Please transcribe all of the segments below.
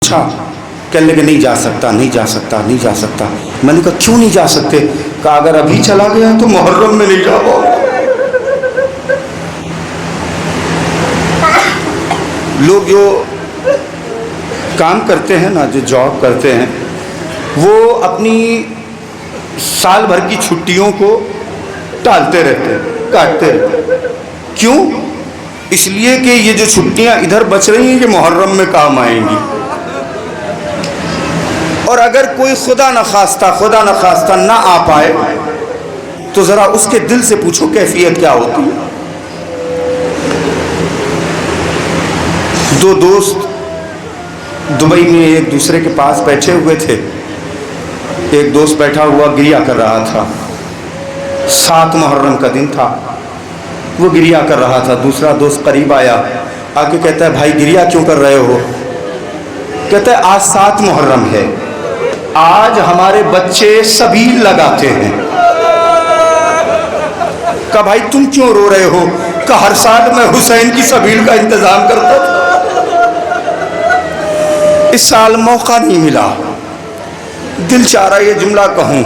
پوچھا، کہنے لگے نہیں جا سکتا نہیں جا سکتا نہیں جا سکتا۔ میں نے کہا کیوں نہیں جا سکتے؟ کہا اگر ابھی چلا گیا تو محرم میں نہیں جا پاؤں۔ لوگ جو کام کرتے ہیں نا، جو جاب کرتے ہیں، وہ اپنی سال بھر کی چھٹیوں کو ٹالتے رہتے ہیں، کاٹتے رہتے ہیں۔ کیوں؟ اس لیے کہ یہ جو چھٹیاں ادھر بچ رہی ہیں یہ محرم میں کام آئیں گی۔ اور اگر کوئی خدا نخواستہ نہ آ پائے تو ذرا اس کے دل سے پوچھو کیفیت کیا ہوتی ہے۔ دو دوست دبئی میں ایک دوسرے کے پاس بیٹھے ہوئے تھے۔ ایک دوست بیٹھا ہوا گریا کر رہا تھا، 7 محرم کا دن تھا، وہ گریا کر رہا تھا۔ دوسرا دوست قریب آیا، آ کے کہتا ہے بھائی گریا کیوں کر رہے ہو؟ کہتا ہے آج 7 محرم ہے، آج ہمارے بچے سبیل لگاتے ہیں۔ کہا بھائی تم کیوں رو رہے ہو؟ کہا ہر سال میں حسین کی سبیل کا انتظام کرتا تھا، اس سال موقع نہیں ملا۔ دل چاہ رہا یہ جملہ کہوں،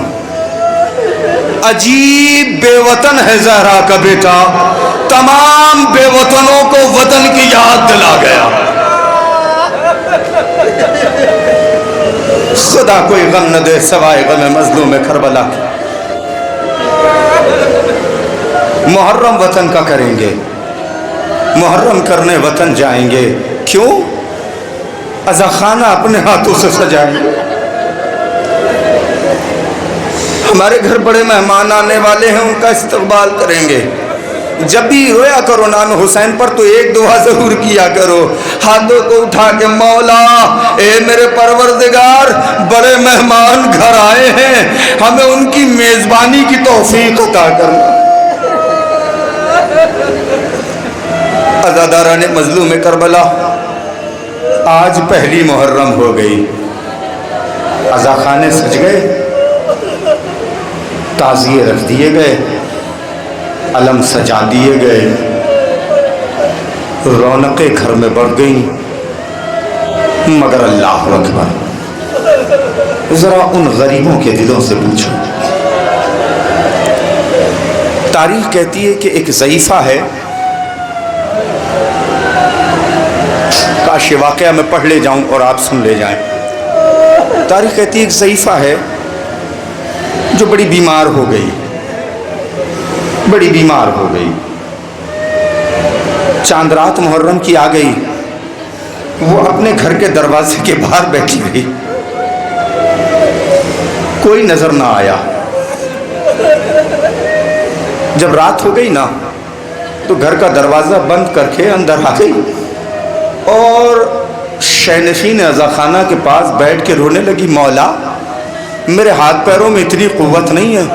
عجیب بے وطن ہے زہرا کا بیٹا، تمام بے وطنوں کو وطن کی یاد دلا گیا۔ خدا کوئی غم نہ دے سوائے غم مظلوم کربلا۔ محرم وطن کا کریں گے، محرم کرنے وطن جائیں گے۔ کیوں؟ عزا خانہ اپنے ہاتھوں سے سجائیں گے۔ ہمارے گھر بڑے مہمان آنے والے ہیں، ان کا استقبال کریں گے۔ جب بھی رویا کرو نام حسین پر تو ایک دعا ضرور کیا کرو، ہاتھوں کو اٹھا کے مولا اے میرے پروردگار بڑے مہمان گھر آئے ہیں، ہمیں ان کی میزبانی کی توفیق عطا کرنا۔ عزاداران مظلوم کربلا، آج پہلی محرم ہو گئی، عزا خانے سج گئے، تعزیے رکھ دیے گئے، علم سجا دیے گئے، رونقیں گھر میں بڑھ گئیں۔ مگر اللہ اکبر، ذرا ان غریبوں کے دلوں سے پوچھو۔ تاریخ کہتی ہے کہ ایک ضعیفہ ہے، کاش یہ واقعہ میں پڑھ لے جاؤں اور آپ سن لے جائیں۔ تاریخ کہتی ہے ایک ضعیفہ ہے جو بڑی بیمار ہو گئی، بڑی بیمار ہو گئی۔ چاند رات محرم کی آ گئی، وہ اپنے گھر کے دروازے کے باہر بیٹھی رہی، کوئی نظر نہ آیا۔ جب رات ہو گئی نا تو گھر کا دروازہ بند کر کے اندر آ گئی اور شینشین عزا خانہ کے پاس بیٹھ کے رونے لگی، مولا میرے ہاتھ پیروں میں اتنی قوت نہیں ہے،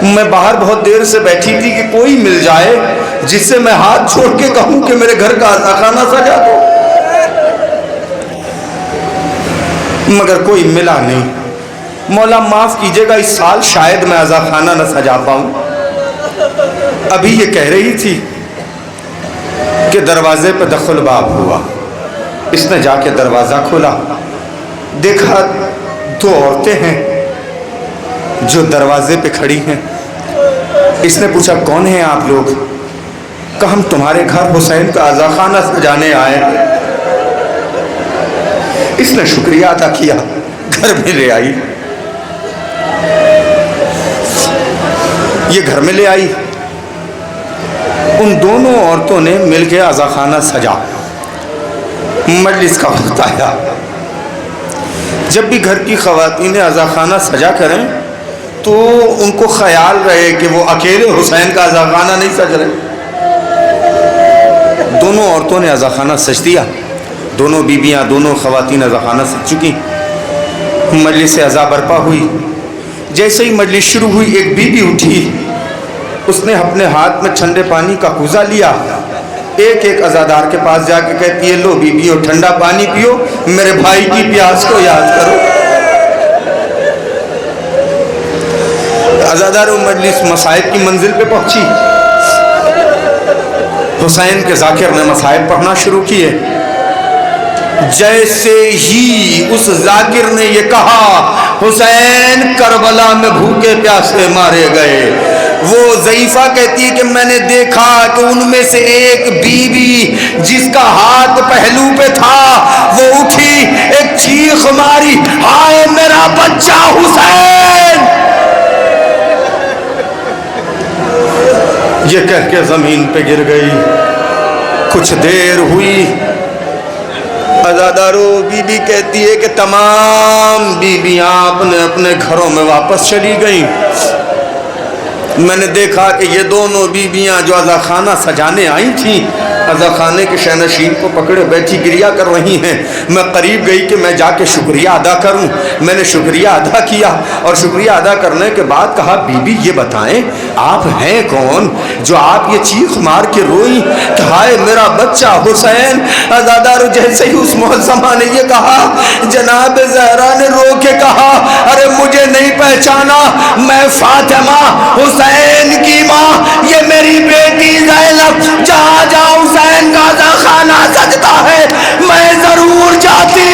میں باہر بہت دیر سے بیٹھی تھی کہ کوئی مل جائے جس سے میں ہاتھ چھوڑ کے کہوں کہ میرے گھر کا عزا خانہ سجا دو، مگر کوئی ملا نہیں۔ مولا معاف کیجیے گا، اس سال شاید میں عزا خانہ نہ سجا پاؤں۔ ابھی یہ کہہ رہی تھی کہ دروازے پہ دخل باب ہوا، اس نے جا کے دروازہ کھولا، دیکھا 2 عورتیں ہیں جو دروازے پہ کھڑی ہیں۔ اس نے پوچھا کون ہیں آپ لوگ؟ کہا ہم تمہارے گھر حسین کا عزا خانہ سجانے آئے۔ اس نے شکریہ ادا کیا، گھر میں لے آئی، یہ گھر میں لے آئی۔ ان دونوں عورتوں نے مل کے عزا خانہ سجا۔ مجلس کا وقت آیا، جب بھی گھر کی خواتین عزا خانہ سجا کریں تو ان کو خیال رہے کہ وہ اکیلے حسین کا عزا خانہ نہیں سج رہے۔ دونوں عورتوں نے عزا خانہ سج دیا، دونوں بیویاں، دونوں خواتین عزا خانہ سج چکی۔ مجلس عزا برپا ہوئی۔ جیسے ہی مجلس شروع ہوئی ایک بیوی اٹھی، اس نے اپنے ہاتھ میں ٹھنڈے پانی کا کوزہ لیا، ایک ایک عزادار کے پاس جا کے کہتی ہے لو بیویو ٹھنڈا پانی پیو، میرے بھائی کی پیاس کو یاد کرو۔ عزادار مجلس مصائب کی منزل پہ پہنچی، حسین کے ذاکر نے مصائب پڑھنا شروع کیے۔ جیسے ہی اس ذاکر نے یہ کہا حسین کربلا میں بھوکے پیاسے مارے گئے، وہ ضعیفہ کہتی ہے کہ میں نے دیکھا کہ ان میں سے ایک بی بی جس کا ہاتھ پہلو پہ تھا وہ اٹھی، ایک چیخ ماری، ہائے میرا بچہ حسین، یہ کہہ کے زمین پہ گر گئی۔ کچھ دیر ہوئی، عزادارو بی بی کہتی ہے کہ تمام بیویاں اپنے اپنے گھروں میں واپس چلی گئیں۔ میں نے دیکھا کہ یہ دونوں بیویاں جو عزا خانہ سجانے آئی تھیں، عزا خانے کے شہنشین کو پکڑے بیٹھی گریہ کر رہی ہیں۔ میں قریب گئی کہ میں جا کے شکریہ ادا کروں، میں نے شکریہ ادا کیا، اور شکریہ ادا کرنے کے بعد کہا بی بی یہ بتائیں آپ ہیں کون جو آپ یہ چیخ مار کے روئی کہ ہائے میرا بچہ حسین؟ عزادارو جیسے ہی اس معظمہ نے یہ کہا، جناب زہرا نے رو کے کہا ارے مجھے نہیں پہچانا، میں فاطمہ حسین کی ماں، یہ میری بیٹی زینب، جہاں جہاں حسین کا عزا خانہ سجتا ہے میں ضرور جاتی۔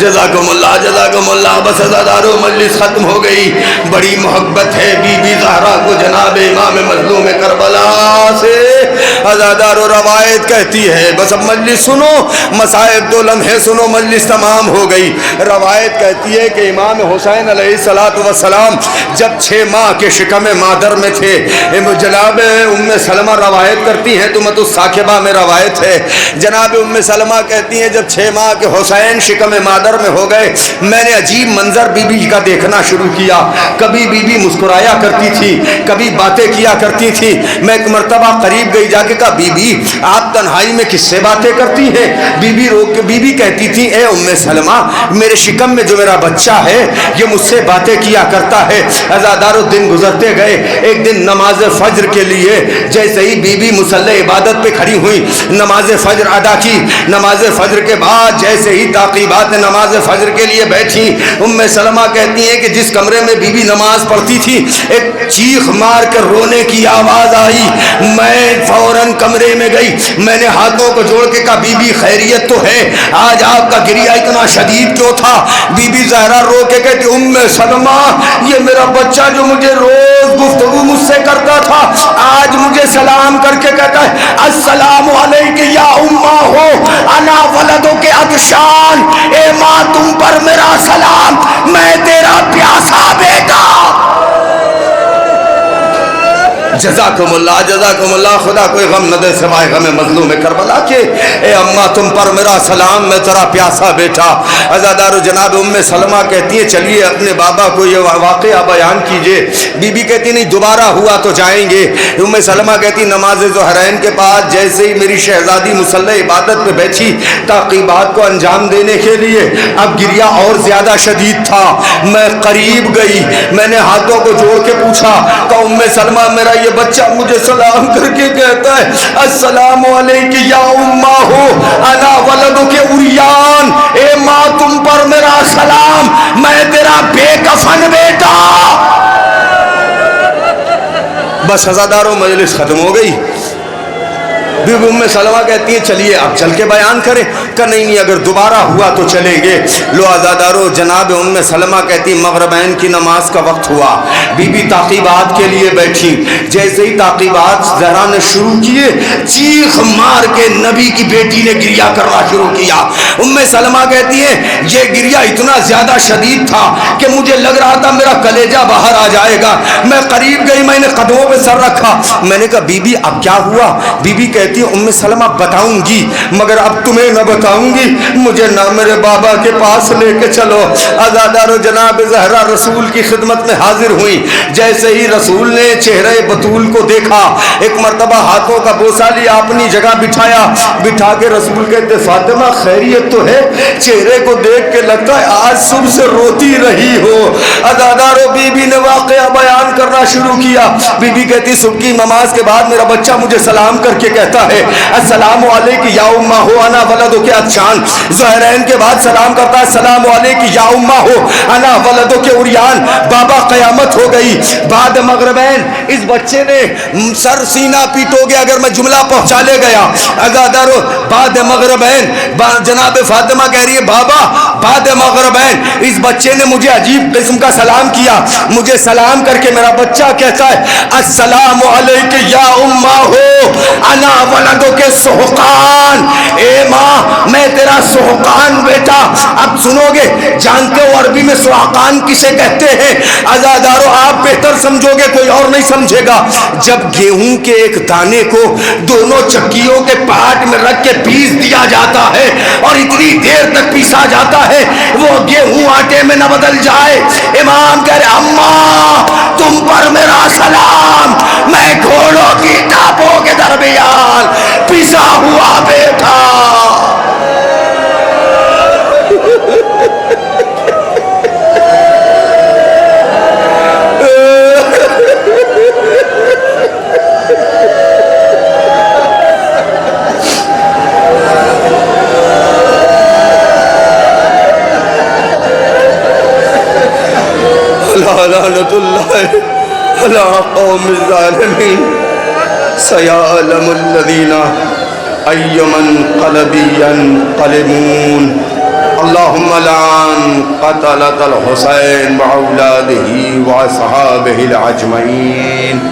جزاکم اللہ جزاکم اللہ۔ بس عزادارو مجلس ختم ہو گئی۔ بڑی محبت ہے بی بی زہرا کو جناب امام مظلوم کربلا سے۔ عزادارو روایت کہتی ہے، بس اب مجلس سنو، مصائب دو لمحے سنو، مجلس تمام ہو گئی۔ روایت کہتی ہے کہ امام حسین علیہ السلام جب 6 ماہ کے شکم مادر میں تھے، جناب ام سلمہ روایت کرتی ہیں، تمت الثاقبہ میں روایت ہے، جناب ام سلمہ کہتی ہیں جب 6 ماہ کے حسین شکم مادر میں ہو گئے، میں نے عجیب منظر بی بی کا دیکھنا شروع کیا۔ کبھی بی بی مسکرایا کرتی تھی، کبھی باتیں کیا کرتی تھی۔ میں ایک مرتبہ قریب گئی، جا کے کہا بی بی آپ تنہائی میں کس سے باتیں کرتی ہیں؟ بی بی رو کے بی بی کہتی تھی اے ام سلمہ میرے شکم میں جو میرا بچہ ہے یہ مجھ سے باتیں کیا کرتا ہے۔ عزادارو دن گزرتے گئے، ایک دن نماز فجر کے لیے جیسے ہی بی بی مصلی عبادت پہ کھڑی ہوئی، نماز فجر ادا کی۔ نماز فجر کے بعد جیسے ہی تعقیبات نماز فجر کے لیے بیٹھی، ام سلمہ کہتی ہیں کہ جس کمرے میں بی بی نماز پڑھتی تھی ایک چیخ مار کر رونے کی آواز آئی۔ میں فوراً کمرے میں گئی، میں نے ہاتھوں کو جوڑ کے کہا بی بی خیریت تو ہے؟ آج آپ کا گریہ اتنا شدید کیوں تھا؟ بی بی زہرا رو کے کہتی ام سلمہ یہ میرا بچہ جو مجھے روز گفتگو مجھ سے کرتا تھا آج مجھے سلام کر کے کہتا ہے السلام علیک یا امہ ہو انا ولدو کے عطشان، اے ماں تم پر میرا سلام، میں تیرا پیاسا بیٹا۔ جزاکم اللہ جزاکم اللہ۔ خدا کوئی غم نہ دے سوائے غم مظلوم کربلا کے۔ اے اماں تم پر میرا سلام، میں تیرا پیاسا بیٹا۔ عزادارو جناب ام سلمہ کہتی ہے چلیے اپنے بابا کو یہ واقعہ بیان کیجئے۔ بی بی کہتی نہیں دوبارہ ہوا تو جائیں گے۔ ام سلمہ کہتی نماز ظہرین کے بعد جیسے ہی میری شہزادی مصلی عبادت پہ بیٹھی تعقیبات کو انجام دینے کے لیے، اب گریہ اور زیادہ شدید تھا، میں قریب گئی، میں نے ہاتھوں کو جوڑ کے پوچھا کہ ام سلمہ میرا یہ بچہ مجھے سلام کر کے کہتا ہے السلام علیک یا امہ ہو انا ولدو کے عریان، اے ماں تم پر میرا سلام، میں تیرا بے کفن بیٹا۔ بس عزادارو مجلس ختم ہو گئی۔ بی بی ام سلمہ کہتی ہیں چلیے اب چل کے بیان کریں، کہ نہیں اگر دوبارہ ہوا تو چلیں گے۔ لو عزادارو جناب ام سلمہ کہتی مغربین کی نماز کا وقت ہوا، بی بی تعقیبات کے لیے بیٹھی، جیسے ہی تعقیبات زہرا نے شروع کیے چیخ مار کے نبی کی بیٹی نے گریہ کرنا شروع کیا۔ ام سلمہ کہتی ہے یہ گریہ اتنا زیادہ شدید تھا کہ مجھے لگ رہا تھا میرا کلیجہ باہر آ جائے گا۔ میں قریب گئی، میں نے قدموں پہ سر رکھا، میں نے کہا بی بی اب کیا ہوا؟ بی بی کہتی ام سلمہ بتاؤں گی مگر اب تمہیں نہ بتاؤں گی، مجھے نہ میرے بابا کے پاس لے کے چلو۔ عزادارو جناب زہرا رسول کی خدمت میں حاضر ہوئی، جیسے ہی رسول نے چہرے بطول کو دیکھا ایک مرتبہ ہاتھوں کا بوسہ لیا، اپنی جگہ بٹھایا، بٹھا کے رسول کہتے فاطمہ خیریت تو ہے؟ چہرے کو دیکھ کے لگتا ہے آج صبح سے روتی رہی ہو۔ عزادارو بی بی نے واقعہ بیان کرنا شروع کیا۔ بی بی کہتی صبح کی نماز کے بعد میرا بچہ مجھے سلام کر کے کہتا کرتا ہے السلام علیکم یا امہ ہو انا ولدو کے اچھان. زہرین کے بعد سلام کرتا ہے السلام علیکم یا امہ ہو انا ولدو کے اریان. بابا قیامت ہو گئی. بعد مغربین اس بچے نے سر سینہ پیٹو گے اگر میں جملہ پہنچا لے گیا. اگر بعد مغربین جناب فاطمہ کہہ رہی ہے بابا بعد مغربین اس بچے نے مجھے عجیب قسم کا سلام کیا. مجھے سلام کر کے میرا بچہ کہتا ہے السلام علیکم یا امہ ہو انا ولدو کے سحقان. اے ماں میں تیرا سحقان بیٹا. اب سنو گے جانتے ہو عربی میں سحقان کسے کہتے ہیں؟ عزادارو آپ بہتر سمجھو گے کوئی اور نہیں سمجھے گا. جب گیہوں کے ایک دانے کو دونوں چکیوں کے پاٹ میں رکھ کے پیس دیا جاتا ہے اور اتنی دیر تک پیسا جاتا ہے وہ گیہوں آٹے میں نہ بدل جائے. امام کہہ رہے اماں تم پر میرا سلام. میں گھوڑوں کی ٹاپوں کے درمیان پسا ہوا بیٹھا. لعنت اللہ علی قوم الظالمین. سیعلم الذین ای منقلب ینقلبون. اللہم لعن قتلة الحسین واولادہ واصحابہ اجمعین.